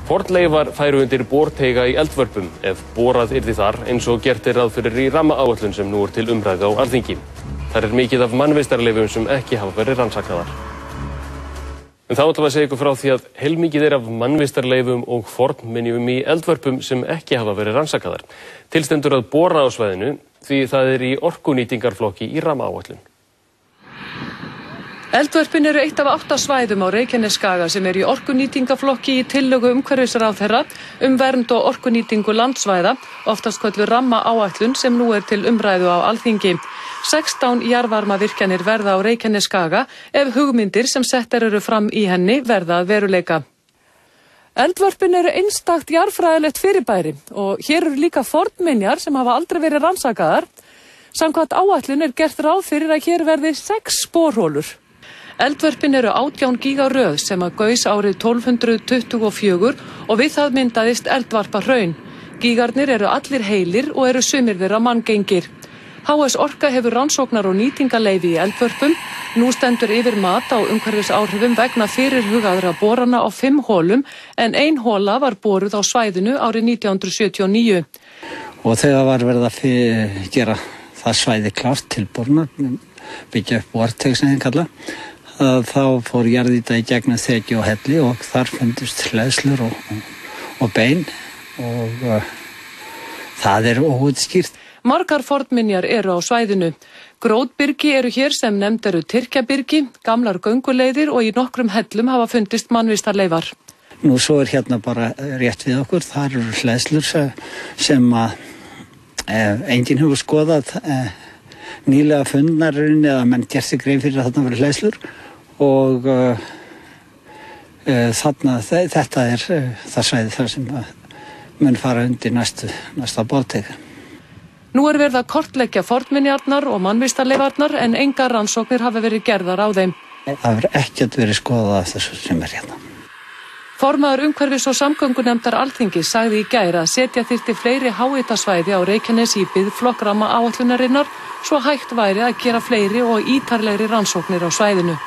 Fornleifar færu undir borteiga í Eldvörpum ef borað yrði þar eins og gert ráð fyrir í rammaáætlun sem nú til umræðu á Alþingi. Þar mikið af mannvistarleifum sem ekki hafa verið rannsakaðar. En þá ætlum við að segja ykkur frá því að heilmikið af mannvistarleifum og fornminjum í Eldvörpum sem ekki hafa verið rannsakaðar. Tilstendur að bora á svæðinu því það í orkunýtingarflokki í rammaáætlun. Eldvörpin eru eitt af 8 svæðum á Reykjanesskaga sem í orkunýtingarflokki í tillögu umhverfisráðherra vernd og orkunýtingu landsvæða, oftast kölluð rammaáætlun sem nú til umræðu á Alþingi. 16 jarðvarmavirkjanir verða á Reykjanesskaga ef hugmyndir sem settar eru fram í henni verða að veruleika. Eldvörpin eru einstakt jarðfræðilegt fyrirbæri og hér eru líka fornminjar sem hafa aldrei verið rannsakaðar. Samkvæmt áætlun gert ráð fyrir að hér verði 6 borholur. Eldvörpin eru 18 gígaröð sem gaus árið 1224 og við það myndaðist eldvarpahraun. Gígarnir eru allir heilir og eru sumir þeirra manngengir. HS Orka hefur rannsóknar- og nýtingarleyfi í Eldvörpum. Nú stendur yfir mat á umhverfisáhrifum vegna fyrirhugaðra borana á 5 holum en 1 hola var boruð á svæðinu árið 1979. Og þegar var verið að gera það svæði klárt til borunar, byggja upp vorteig sem þeir kalla, þá fór jarðýta í gegnum þekju og helli og þar fundust hleðslur og bein og það óútskýrt. Margar fornminjar eru á svæðinu. Grótbyrgi eru hér sem nefnd eru Tyrkjabyrgi, gamlar gönguleiðir og í nokkrum hellum hafa fundist mannvistarleifar. Nú svo hérna bara rétt við okkur, þar eru hleðslur sem enginn hefur skoðað nýlega fundnarinn eða menn gert sig grein fyrir að þarna verið hleðslur og þetta það svæði þar sem mun fara undir næsta borteiga. Nú verið að kortleggja fornminjarnar og mannvistarleifarnar en engar rannsóknir hafa verið gerðar á þeim. Það hefur ekkert verið skoðað af þessu sem hérna. Formaður umhverfis- og samgöngunefndar Alþingis sagði í gær að setja þyrfti fleiri háhitasvæði á Reykjanesi í biðflokk rammaáætlunarinnar svo hægt væri að gera fleiri og ítarlegri rannsóknir á svæðinu.